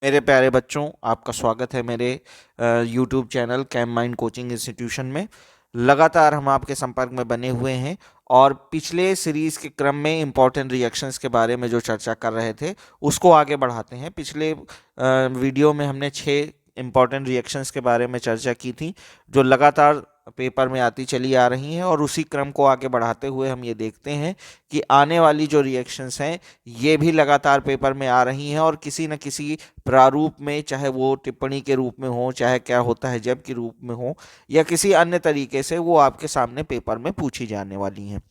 मेरे प्यारे बच्चों, आपका स्वागत है मेरे YouTube channel Cam Mind coaching institution में। लगातार हम आपके संपर्क में बने हुए हैं और पिछले सीरीज के क्रम में इम्पॉर्टेंट रिएक्शंस के बारे में जो चर्चा कर रहे थे उसको आगे बढ़ाते हैं। पिछले वीडियो में हमने 6 इम्पॉर्टेंट रिएक्शंस के बारे में चर्चा की थी जो लगातार पेपर में आती चली आ रही हैं, और उसी क्रम को आगे बढ़ाते हुए हम ये देखते हैं कि आने वाली जो रिएक्शंस हैं ये भी लगातार पेपर में आ रही हैं और किसी न किसी प्रारूप में, चाहे वो टिप्पणी के रूप में हो, चाहे क्या होता है जब के रूप में हो, या किसी अन्य तरीके से वो आपके सामने पेपर में पूछी जाने वाली हैं।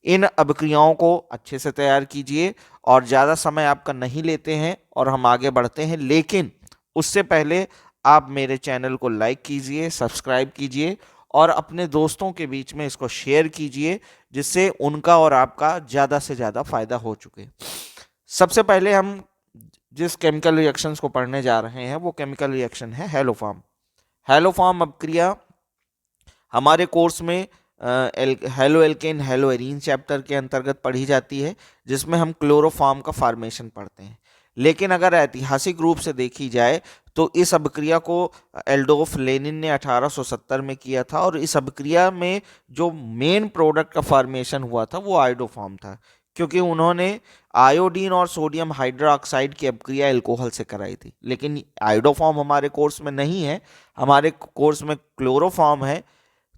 इन अभिक्रियाओं को अच्छे से तैयार कीजिए और ज़्यादा समय आपका नहीं लेते हैं और हम आगे बढ़ते हैं। लेकिन उससे पहले आप मेरे चैनल को लाइक कीजिए, सब्सक्राइब कीजिए और अपने दोस्तों के बीच में इसको शेयर कीजिए, जिससे उनका और आपका ज़्यादा से ज़्यादा फायदा हो चुके। सबसे पहले हम जिस केमिकल रिएक्शंस को पढ़ने जा रहे हैं वो केमिकल रिएक्शन है हैलोफॉर्म। हैलोफॉर्म अपक्रिया हमारे कोर्स में halo alkane hello arene chapter के अंतर्गत पढ़ी जाती है, जिसमें हम क्लोरोफॉर्म का फॉर्मेशन पढ़ते हैं। लेकिन अगर ऐतिहासिक रूप से देखी जाए तो इस अभिक्रिया को एल्डोफ लेनिन ने 1870 में किया था, और इस अभिक्रिया में जो मेन प्रोडक्ट का फॉर्मेशन हुआ था वो आयोडोफॉर्म था, क्योंकि उन्होंने आयोडीन और सोडियम हाइड्रोक्साइड की अभिक्रिया एल्कोहल से कराई थी। लेकिन आयोडोफॉर्म हमारे कोर्स में नहीं है, हमारे कोर्स में क्लोरोफॉर्म है,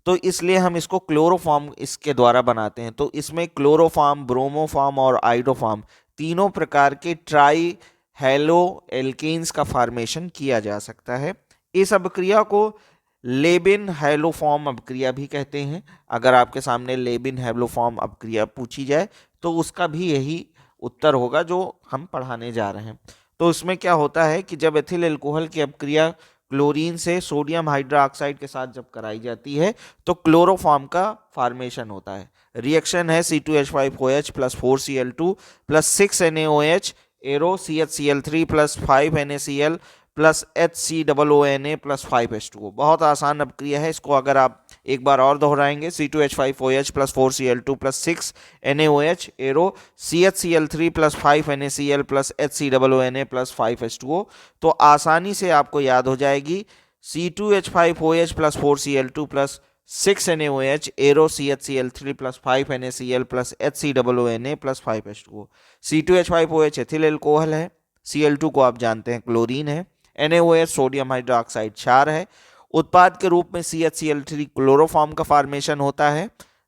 तो इसलिए हम इसको क्लोरोफॉर्म इसके द्वारा बनाते हैं। तो इसमें क्लोरोफॉर्म, ब्रोमोफॉर्म और आयोडोफॉर्म तीनों प्रकार के ट्राई हेलो एल्केन्स का फॉर्मेशन किया जा सकता है। इस अभिक्रिया को लेबिन हैलोफॉर्म अभिक्रिया भी कहते हैं। अगर आपके सामने लेबिन हैलोफॉर्म अभिक्रिया पूछी जाए तो उसका भी यही उत्तर होगा जो हम पढ़ाने जा रहे हैं। तो उसमें क्या होता है कि जब एथिल अल्कोहल की अभिक्रिया क्लोरीन से सोडियम हाइड्रोक्साइड के साथ जब कराई जाती है तो क्लोरोफॉर्म का फॉर्मेशन होता है। रिएक्शन है C2H5OH plus 4Cl2 plus 6NaOH arrow CHCl3 plus 5NaCl plus HCOONA plus 5H2O। बहुत आसान अभिक्रिया है, इसको अगर आप एक बार और दोहराएंगे C2H5OH plus 4Cl2 plus 6NaOH arrow CHCl3 plus 5NaCl plus HCOONA plus 5H2O, तो आसानी से आपको याद हो जाएगी C2H5OH plus 4Cl2 plus 6NaOH arrow CHCl3 plus 5NaCl plus HCOONA plus 5H2O। C2H5OH ethyl alcohol है, Cl2 को आप जानते हैं क्लोरीन है, NaOH सोडियम हाइड्रोक्साइड क्षार है। उत्पाद के रूप में CHCl3 क्लोरोफॉर्म का फॉर्मेशन होता है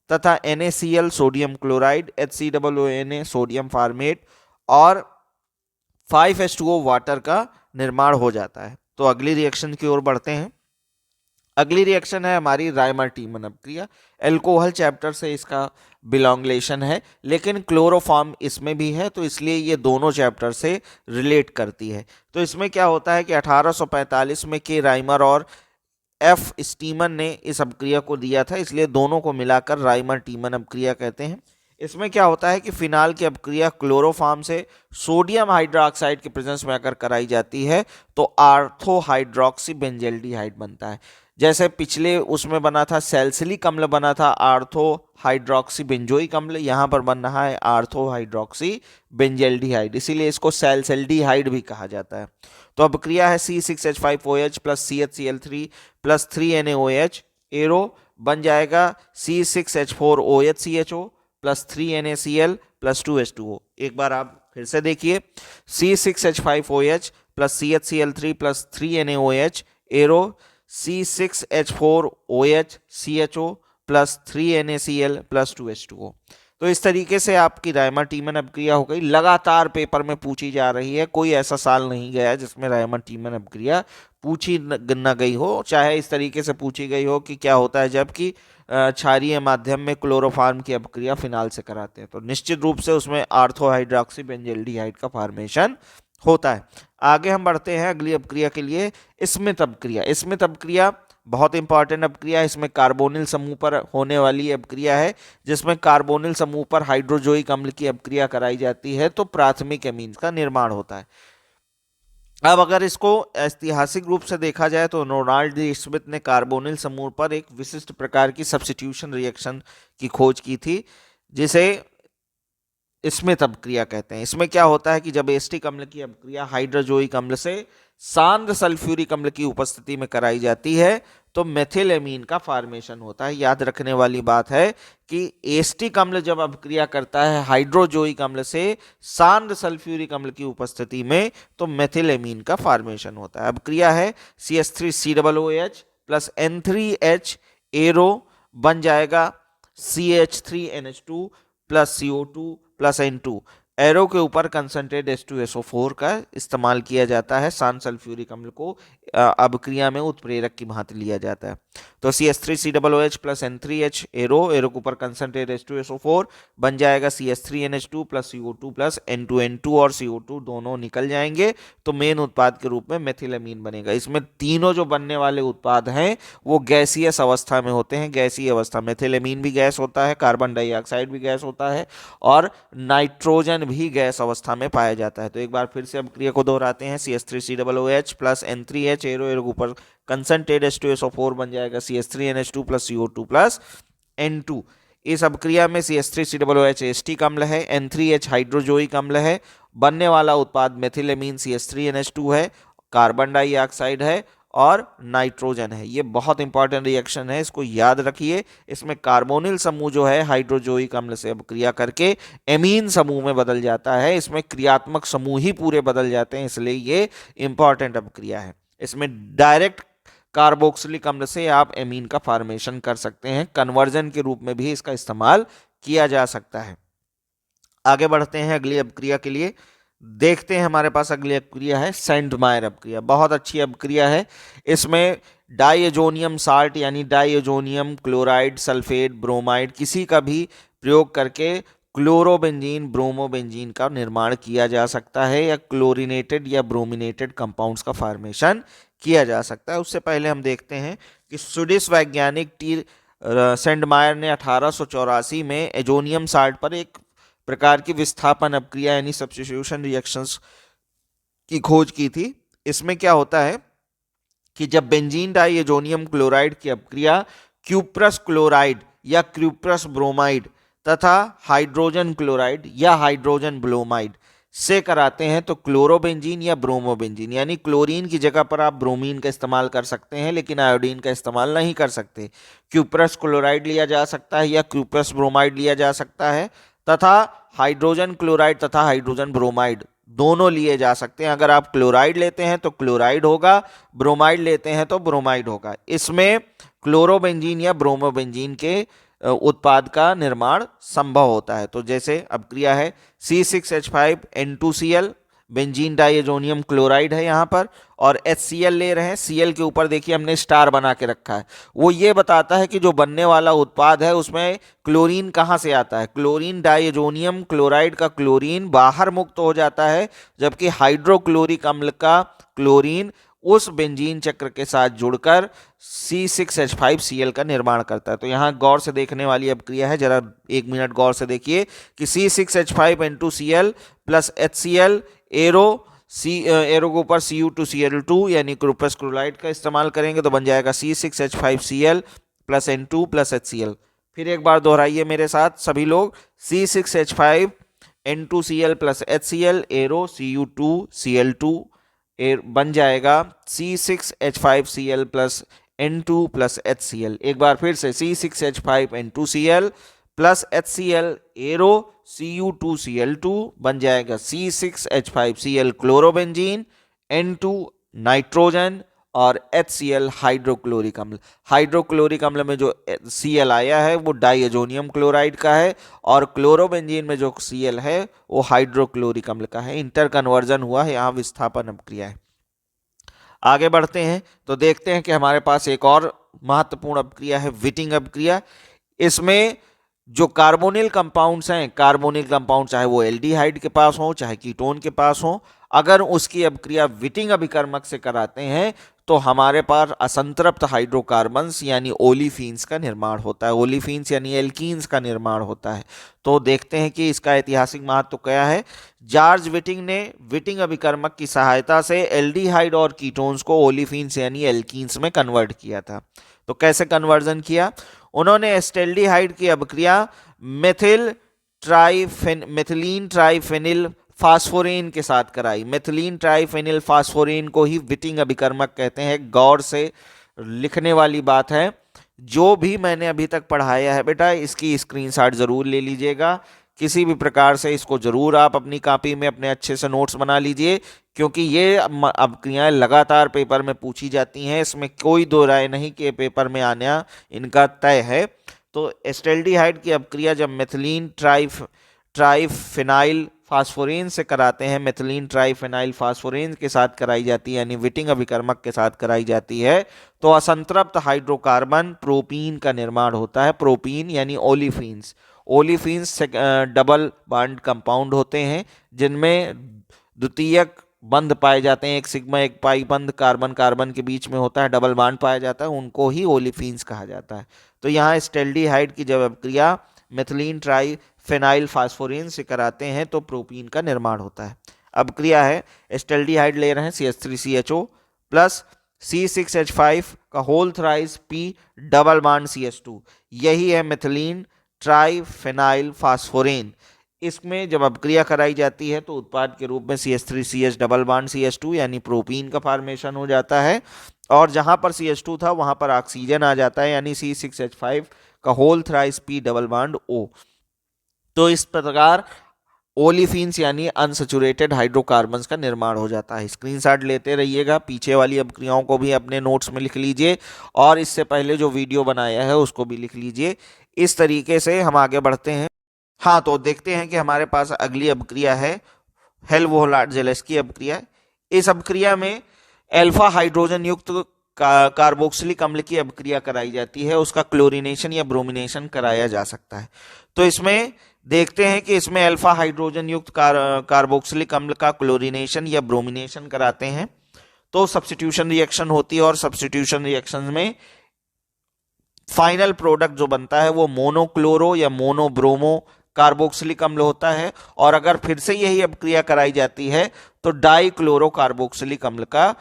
तथा NaCl sodium chloride, HCOONA sodium format और 5H2O वाटर का निर्माण हो जाता है। तो अगली रिएक्शन की ओर बढ़ते हैं। अगली रिएक्शन है हमारी राइमर टीमन अभिक्रिया। एल्कोहल चैप्टर से इसका बिलोंगलेशन है, लेकिन क्लोरोफॉर्म इसमें भी है, तो इसलिए ये दोनों चैप्टर से रिलेट करती है। तो इसमें क्या होता है कि 1845 में के राइमर और एफ स्टीमन ने इस अभिक्रिया को दिया था, इसलिए दोनों को मिलाकर राइमर टीमन अभिक्रिया कहते हैं। इसमें क्या होता है कि फिनाल की अभिक्रिया क्लोरोफॉर्म से सोडियम हाइड्रोक्साइड के प्रेजेंस में अगर कराई जाती है तो आर्थो हाइड्रोक्सी बेंजेल्डिहाइड बनता है। जैसे पिछले उसमें बना था सैलिसिलिक अम्ल, बना था आर्थो हाइड्रोक्सी बेंजोइक अम्ल, यहाँ पर बन रहा है आर्थो हाइड्रोक्सी बेंजेल्डिहाइड, इसीलिए इसको सैलिसिल्डिहाइड भी कहा जाता है। तो अभिक्रिया है C6H5OH plus CHCl3 plus 3NaOH arrow बन जाएगा C6H4OHCHO plus 3NaCl plus 2H2O। एक बार आप फिर से देखिए, C6H5OH plus CHCl3 plus 3NaOH arrow C6H4OHCHO plus 3NaCl plus 2H2O। तो इस तरीके से आपकी राइमर टीमन अभिक्रिया हो गई, लगातार पेपर में पूछी जा रही है। कोई ऐसा साल नहीं गया जिसमें राइमर टीमन अभिक्रिया पूछी न गई हो, चाहे इस तरीके से पूछी गई हो कि क्या होता है जबकि क्षारीय माध्यम में क्लोरोफॉर्म की अभिक्रिया फिनाल से कराते हैं, तो निश्चित रूप से उसमें आर्थो हाइड्रोक्सी बेंजेल्डिहाइड का फॉर्मेशन होता है। आगे हम बढ़ते हैं अगली अभिक्रिया के लिए, स्मिथ अभिक्रिया। स्मिथ अभिक्रिया बहुत इंपॉर्टेंट अभिक्रिया है, इसमें कार्बोनिल समूह पर होने वाली अभिक्रिया है, जिसमें कार्बोनिल समूह पर हाइड्रोजोइक अम्ल की अभिक्रिया कराई जाती है तो प्राथमिक एमीन्स का निर्माण होता है। अब अगर इसको ऐतिहासिक रूप से देखा जाए तो रोनाल्ड डी स्मिथ ने कार्बोनिल समूह पर एक विशिष्ट प्रकार की सब्स्टिट्यूशन रिएक्शन की खोज की थी, जिसे स्मिथ अपक्रिया कहते हैं। इसमें क्या होता है कि जब एसिटिक अम्ल की अपक्रिया हाइड्रोजोइक अम्ल से सांद्र सल्फ्यूरिक अम्ल की उपस्थिति में कराई जाती है तो मेथिलेमीन का फॉर्मेशन होता है। याद रखने वाली बात है कि एसिटिक अम्ल जब अपक्रिया करता है हाइड्रोजोइक अम्ल से सांद्र सल्फ्यूरिक अम्ल की उपस्थिति में तो मेथिलेमीन का फॉर्मेशन होता है। अपक्रिया है CH3COOH प्लस N3H एरो बन जाएगा CH3NH2 plus CO2 plus N2। Arrow के ऊपर कंसंट्रेट H2SO4 का इस्तेमाल किया जाता है। सांद्र सल्फ्यूरिक अम्ल को अपक्रिया में उत्प्रेरक की भांति लिया जाता है। तो CH3COOH प्लस N3H एरो के ऊपर कंसंट्रेट H2SO4 बन जाएगा CH3NH2 plus CO2 plus N2 और CO2 दोनों निकल जाएंगे तो मेन उत्पाद के रूप में मेथिलेमीन बनेगा। इसमें तीनों जो बनने वाले उत्पाद हैं वो गैसीयस अवस्था में होते हैं। गैसीय अवस्था मेथिलेमीन भी गैस होता है, कार्बन डाइऑक्साइड भी गैस होता है और नाइट्रोजन भी गैस अवस्था में पाया जाता है। तो एक बार फिर से अपक्रिया को दोहराते हैं। CH3COOH प्लस N3H एरो के ऊपर कंसंट्रेट H2SO4 बन जाएगा CH3NH2 plus CO2 plus N2। इस अपक्रिया में CH3COOH एसिटिक अम्ल है, N3H हाइड्रोजोइक अम्ल है, बनने वाला उत्पाद मेथिलेमीन CH3NH2 है, कार्बन डाइऑक्साइड है और नाइट्रोजन है। ये बहुत इंपॉर्टेंट रिएक्शन है, इसको याद रखिए। इसमें कार्बोनिल समूह जो है हाइड्रोजोइक अम्ल से अपक्रिया करके एमीन समूह में बदल जाता है। इसमें क्रियात्मक समूह ही पूरे बदल जाते हैं, इसलिए ये इंपॉर्टेंट अपक्रिया है। इसमें डायरेक्ट कार्बोक्सिलिक अम्ल से आप एमीन का फॉर्मेशन कर सकते हैं। कन्वर्जन के रूप में भी इसका इस्तेमाल किया जा सकता है। आगे बढ़ते हैं अगली अपक्रिया के लिए। देखते हैं हमारे पास अगली अपक्रिया है सेंडमायर अपक्रिया। बहुत अच्छी अपक्रिया है। इसमें डाइएजोनियम साल्ट यानी डाइएजोनियम क्लोराइड सल्फेट ब्रोमाइड किसी का भी प्रयोग करके क्लोरोबेंजीन ब्रोमोबेंजीन का निर्माण किया जा सकता है या क्लोरीनेटेड या ब्रोमिनेटेड कंपाउंड्स का फॉर्मेशन किया जा सकता है। उससे पहले हम देखते हैं कि स्वीडिश वैज्ञानिक टी सेंडमायर ने 1884 में एजोनियम साल्ट पर एक प्रकार की विस्थापन अपक्रिया यानी सब्स्टिट्यूशन रिएक्शंस की खोज की थी। इसमें क्या होता है कि जब बेंजीन डाइएजोनियम क्लोराइड की अपक्रिया क्यूप्रस क्लोराइड या क्यूप्रस ब्रोमाइड तथा हाइड्रोजन क्लोराइड या हाइड्रोजन ब्रोमाइड से कराते हैं तो क्लोरोबेंजीन या ब्रोमोबेंजीन यानी क्लोरीन की जगह पर आप ब्रोमीन का इस्तेमाल कर सकते हैं लेकिन आयोडीन का इस्तेमाल नहीं कर सकते। क्यूप्रस क्लोराइड लिया जा सकता है या क्यूप्रस ब्रोमाइड लिया जा सकता है तथा हाइड्रोजन क्लोराइड तथा हाइड्रोजन ब्रोमाइड दोनों लिए जा सकते हैं। अगर आप क्लोराइड लेते हैं तो क्लोराइड होगा, ब्रोमाइड लेते हैं तो ब्रोमाइड होगा। इसमें क्लोरोबेंजीन या ब्रोमोबेंजीन के उत्पाद का निर्माण संभव होता है। तो जैसे अपक्रिया है C6H5N2Cl बेंजीन डाइएजोनियम क्लोराइड है यहाँ पर और HCl ले रहे हैं। Cl के ऊपर देखिए हमने स्टार बना के रखा है, वो ये बताता है कि जो बनने वाला उत्पाद है उसमें क्लोरीन कहाँ से आता है। क्लोरीन डाइएजोनियम क्लोराइड का क्लोरीन बाहर मुक्त हो जाता है जबकि हाइड्रोक्लोरिक अम्ल का क्लोरीन उस बेंजीन चक्र के साथ जुड़कर C6H5Cl का निर्माण करता है। तो यहाँ गौर से देखने वाली अपक्रिया है, जरा एक मिनट गौर से देखिए कि C6H5N2Cl प्लस HCl एरो के ऊपर Cu2Cl2 यानी क्यूप्रस क्लोराइड का इस्तेमाल करेंगे तो बन जाएगा C6H5Cl plus N2 plus HCl। फिर एक बार दोहराइए मेरे साथ सभी लोग, C6H5N2Cl plus HCl arrow Cu2Cl2 बन जाएगा C6H5Cl plus N2 plus HCl। एक बार फिर से C6H5N2Cl plus HCl arrow Cu2Cl2 बन जाएगा C6H5Cl क्लोरोबेंजीन, N2 नाइट्रोजन और HCl हाइड्रोक्लोरिक अम्ल। हाइड्रोक्लोरिक अम्ल में जो Cl आया है वो डाइएजोनियम क्लोराइड का है और क्लोरोबेंजीन में जो Cl है वो हाइड्रोक्लोरिक अम्ल का है। इंटर कन्वर्जन हुआ है, यहाँ विस्थापन अपक्रिया है। आगे बढ़ते हैं तो देखते हैं कि हमारे पास एक और महत्वपूर्ण अपक्रिया है विटिंग अपक्रिया। इसमें जो कार्बोनिल कंपाउंड्स हैं, कार्बोनिल कंपाउंड चाहे वो एल्डिहाइड के पास हो चाहे कीटोन के पास हो, अगर उसकी अपक्रिया विटिंग अभिकर्मक से कराते हैं तो हमारे पास असंतृप्त हाइड्रोकार्बन्स यानी ओलिफिन्स का निर्माण होता है। ओलिफिन्स यानी एल्कीन्स का निर्माण होता है। तो देखते हैं कि इसका ऐतिहासिक महत्व क्या है। जॉर्ज विटिंग ने विटिंग अभिकर्मक की सहायता से एल्डिहाइड और कीटोन्स को ओलिफिन्स यानी एल्कीन्स में कन्वर्ट किया था। तो कैसे कन्वर्जन किया? उन्होंने एस्टेल्डिहाइड की अपक्रिया मेथिल मेथिलीन ट्राइफेनिल फास्फोरेन के साथ कराई। मेथिलीन ट्राइफेनिल फास्फोरेन को ही विटिंग अभिकर्मक कहते हैं। गौर से लिखने वाली बात है। जो भी मैंने अभी तक पढ़ाया है बेटा, इसकी स्क्रीनशॉट जरूर ले लीजिएगा। किसी भी प्रकार से इसको जरूर आप अपनी कॉपी में अपने अच्छे से नोट्स बना लीजिए, क्योंकि ये अभिक्रियाएं लगातार पेपर में पूछी जाती हैं। इसमें कोई दो राय नहीं कि पेपर में आना इनका तय है। तो एस्टल्डिहाइड की अभिक्रिया जब मेथिलीन ट्राइफेनाइल फास्फोरेन से कराते हैं, मेथिलीन ट्राइफेनाइल फास्फोरेन के साथ कराई जाती है, यानी विटिंग अभिकर्मक के साथ कराई जाती है, तो असंतृप्त हाइड्रोकार्बन प्रोपीन का निर्माण होता है। प्रोपीन यानी olefins. Olefins double bond compound होते हैं, जिनमें द्वितीयक बंध पाए जाते हैं। एक सिग्मा एक पाई बंध कार्बन कार्बन के बीच में होता है, डबल बॉन्ड पाया जाता है, उनको ही ओलिफिन्स कहा जाता है। तो यहाँ एस्टल्डिहाइड की जब अभिक्रिया मेथिलीन ट्राइफेनाइल फास्फोरेन से कराते हैं तो प्रोपीन का निर्माण होता है। अभिक्रिया है, एस्टल्डिहाइड ले रहे हैं CH3CHO प्लस C6H5 का whole thrice P double bond CH2, यही है मेथिलीन ट्राइफेनाइल फास्फोरेन। इसमें जब अभिक्रिया कराई जाती है तो उत्पाद के रूप में CH3CH डबल बॉन्ड CH2 यानी प्रोपीन का फॉर्मेशन हो जाता है, और जहां पर CH2 था वहां पर ऑक्सीजन आ जाता है, यानी C6H5 का whole thrice P double bond O। तो इस प्रकार ओलिफिन्स यानी अनसैचुरेटेड हाइड्रोकार्बन्स का निर्माण हो जाता है। स्क्रीनशॉट लेते रहिएगा, पीछे वाली अभिक्रियाओं को भी अपने नोट्स में लिख लीजिए, और इससे पहले जो वीडियो बनाया है उसको भी लिख लीजिए। इस तरीके से हम आगे बढ़ते हैं। हाँ, तो देखते हैं कि हमारे पास अगली अभिक्रिया है हेल्वहोल्ट्ज़-ज़ेलेस्की अभिक्रिया। इस अभिक्रिया में अल्फा हाइड्रोजन युक्त कार्बोक्सिलिक अम्ल की अभिक्रिया कराई जाती है। उसका क्लोरीनेशन या ब्रोमिनेशन कराया जा सकता है। तो इसमें देखते हैं कि इसमें अल्फा हाइड्रोजन युक्त कार्बोक्सिलिक अम्ल का क्लोरीनेशन या ब्रोमिनेशन कराते हैं तो सब्स्टिट्यूशन रिएक्शन होती है, और सब्स्टिट्यूशन रिएक्शन में फाइनल प्रोडक्ट जो बनता है वो मोनोक्लोरो या मोनोब्रोमो कार्बोक्सिलिक अम्ल होता है। और अगर फिर से यही अभिक्रिया कराई जाती है तो डाइक्लोरो कार्बोक्सिलिक अम्ल का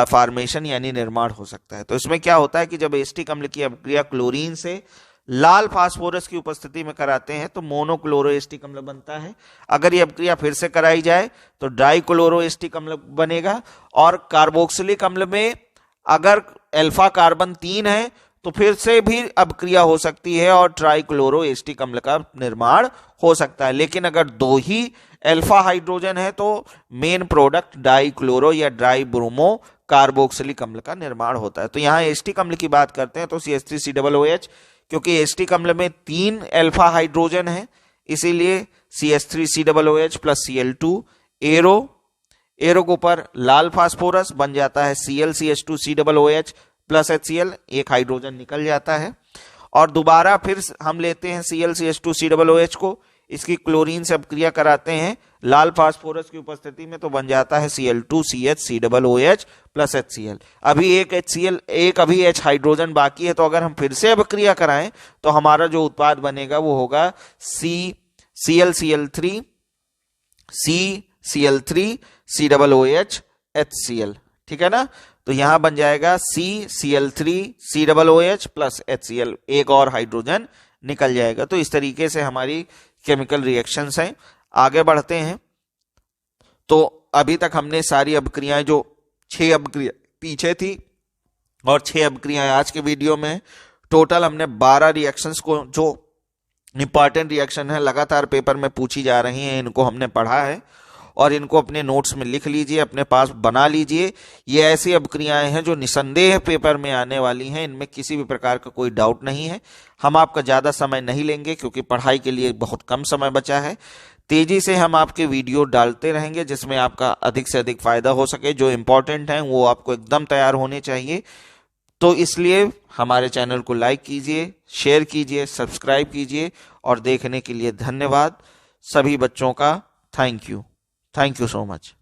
फॉर्मेशन यानी निर्माण हो सकता है। तो इसमें क्या होता है कि जब एस्टिक अम्ल की अभिक्रिया क्लोरीन से लाल फास्फोरस की उपस्थिति में कराते हैं तो मोनोक्लोरो एस्टिक अम्ल बनता है। अगर ये अभिक्रिया फिर से कराई जाए तो डाइक्लोरो एस्टिक अम्ल बनेगा। और कार्बोक्सिलिक अम्ल में अगर अल्फा कार्बन 3 है तो फिर से भी अभिक्रिया हो सकती है और ट्राइक्लोरो एस्टिक अम्ल का निर्माण हो सकता है। लेकिन अगर 2 ही अल्फा हाइड्रोजन है तो मेन प्रोडक्ट डाइक्लोरो या डाइब्रोमो कार्बोक्सिलिक अम्ल का निर्माण होता है। तो यहाँ एस्टिक अम्ल की बात करते हैं तो CH3COOH, क्योंकि एस्टिक अम्ल में 3 अल्फा हाइड्रोजन है, इसीलिए CH3COOH प्लस Cl2 एरो के ऊपर लाल फास्फोरस बन जाता है ClCH2COOH प्लस HCl, एक हाइड्रोजन निकल जाता है। और दोबारा फिर हम लेते हैं ClCH2COOH को, इसकी क्लोरीन से अभिक्रिया कराते हैं लाल फास्फोरस की उपस्थिति में तो बन जाता है Cl2CHCOOH प्लस HCl। अभी एक HCl अभी H हाइड्रोजन बाकी है, तो अगर हम फिर से अभिक्रिया कराएं तो हमारा जो उत्पाद बनेगा वो होगा ClCl3 CCl3COOH HCl। ठीक है ना। तो यहां बन जाएगा CCl3COOH प्लस HCl, एक और हाइड्रोजन निकल जाएगा। तो इस तरीके से हमारी केमिकल रिएक्शंस हैं। आगे बढ़ते हैं। तो अभी तक हमने सारी अभिक्रियाएं, जो 6 अभिक्रिया पीछे थी और 6 अभिक्रियाएं आज के वीडियो में, टोटल हमने 12 रिएक्शंस को, जो इंपॉर्टेंट रिएक्शन है लगातार पेपर में पूछी जा रही हैं, इनको हमने पढ़ा है और इनको अपने नोट्स में लिख लीजिए, अपने पास बना लीजिए। ये ऐसी अभिक्रियाएं हैं जो निसंदेह पेपर में आने वाली हैं, इनमें किसी भी प्रकार का कोई डाउट नहीं है। हम आपका ज़्यादा समय नहीं लेंगे क्योंकि पढ़ाई के लिए बहुत कम समय बचा है। तेजी से हम आपके वीडियो डालते रहेंगे जिसमें आपका अधिक से अधिक फायदा हो सके। जो इम्पोर्टेंट हैं वो आपको एकदम तैयार होने चाहिए। तो इसलिए हमारे चैनल को लाइक कीजिए, शेयर कीजिए, सब्सक्राइब कीजिए, और देखने के लिए धन्यवाद सभी बच्चों का। Thank you so much.